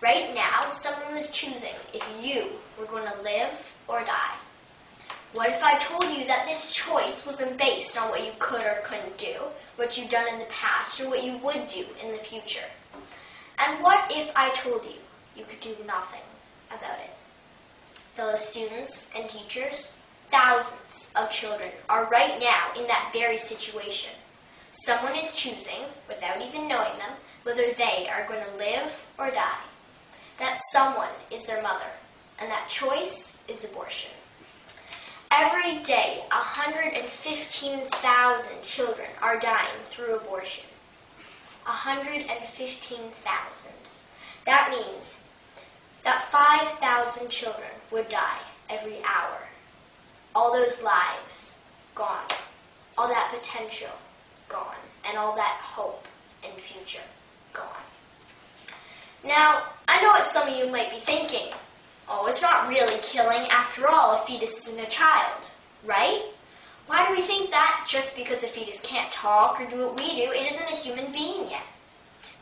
Right now, someone was choosing if you were going to live or die. What if I told you that this choice wasn't based on what you could or couldn't do, what you've done in the past, or what you would do in the future? And what if I told you you could do nothing about it? Fellow students and teachers, thousands of children are right now in that very situation. Someone is choosing, without even knowing them, whether they are going to live or die. That someone is their mother, and that choice is abortion. Every day, 115,000 children are dying through abortion. 115,000. That means that 5,000 children would die every hour. All those lives gone. All that potential gone. And all that hope and future gone. Now, I know what some of you might be thinking. Oh, it's not really killing. After all, a fetus isn't a child, right? Why do we think that just because a fetus can't talk or do what we do, it isn't a human being yet?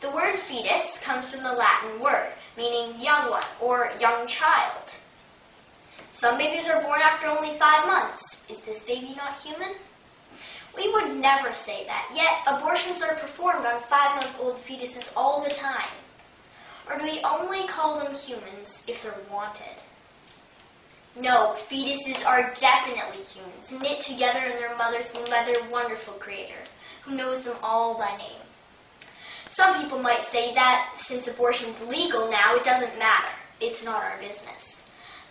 The word fetus comes from the Latin word, meaning young one or young child. Some babies are born after only 5 months. Is this baby not human? We would never say that, yet abortions are performed on 5-month-old fetuses all the time. Or do we only call them humans if they're wanted? No, fetuses are definitely humans, knit together in their mother's womb by their wonderful Creator, who knows them all by name. Some people might say that since abortion's legal now, it doesn't matter. It's not our business.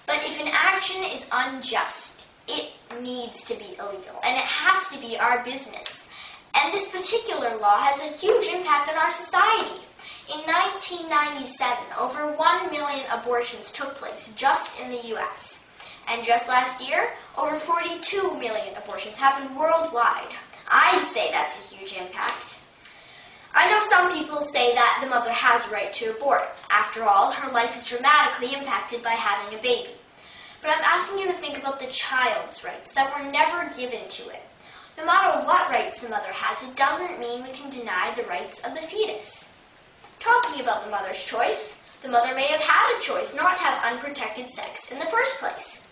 But if an action is unjust, it needs to be illegal, and it has to be our business. And this particular law has a huge impact on our society. In 1997, over 1 million abortions took place just in the U.S. And just last year, over 42 million abortions happened worldwide. I'd say that's a huge impact. I know some people say that the mother has a right to abort. After all, her life is dramatically impacted by having a baby. But I'm asking you to think about the child's rights that were never given to it. No matter what rights the mother has, it doesn't mean we can deny the rights of the fetus. Talking about the mother's choice, the mother may have had a choice not to have unprotected sex in the first place.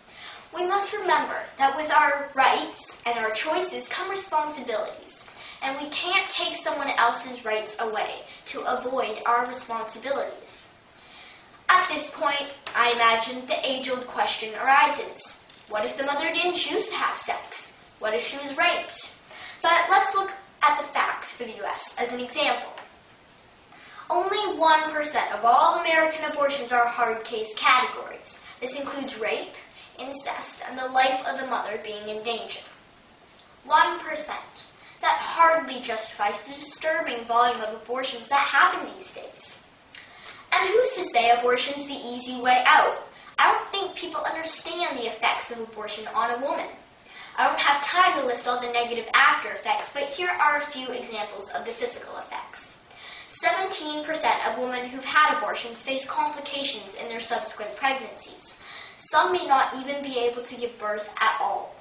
We must remember that with our rights and our choices come responsibilities, and we can't take someone else's rights away to avoid our responsibilities. At this point, I imagine the age-old question arises. What if the mother didn't choose to have sex? What if she was raped? But let's look at the facts for the U.S. as an example. Only 1% of all American abortions are hard case categories. This includes rape, incest, and the life of the mother being in danger. 1%. That hardly justifies the disturbing volume of abortions that happen these days. And who's to say abortion's the easy way out? I don't think people understand the effects of abortion on a woman. I don't have time to list all the negative after effects, but here are a few examples of the physical effects. 17% of women who've had abortions face complications in their subsequent pregnancies. Some may not even be able to give birth at all.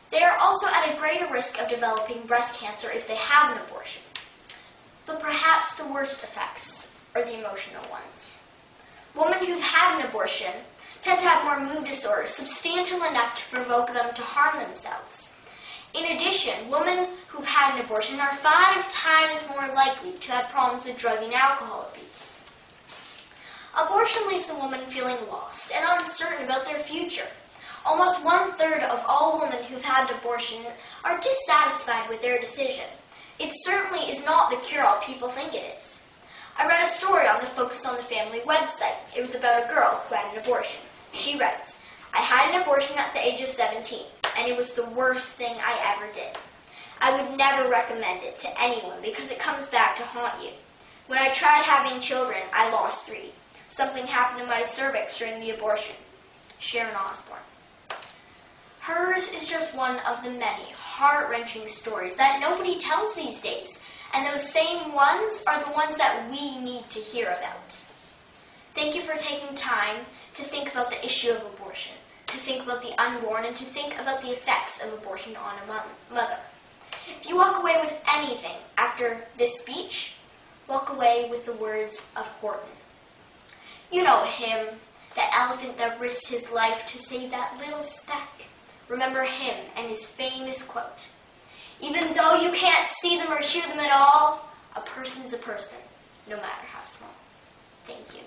They are also at a greater risk of developing breast cancer if they have an abortion. But perhaps the worst effects are the emotional ones. Women who've had an abortion tend to have more mood disorders, substantial enough to provoke them to harm themselves. In addition, women who've had an abortion are 5 times more likely to have problems with drug and alcohol abuse. Abortion leaves a woman feeling lost and uncertain about their future. Almost 1/3 of all women who've had an abortion are dissatisfied with their decision. It certainly is not the cure-all people think it is. I read a story on the Focus on the Family website. It was about a girl who had an abortion. She writes, "I had an abortion at the age of 17, and it was the worst thing I ever did. I would never recommend it to anyone because it comes back to haunt you. When I tried having children, I lost 3. Something happened to my cervix during the abortion." Sharon Osbourne. Hers is just one of the many heart-wrenching stories that nobody tells these days, and those same ones are the ones that we need to hear about. Thank you for taking time to think about the issue of abortion, to think about the unborn, and to think about the effects of abortion on a mother. If you walk away with anything after this speech, walk away with the words of Horton. You know him, that elephant that risked his life to save that little speck. Remember him and his famous quote. Even though you can't see them or hear them at all, a person's a person, no matter how small. Thank you.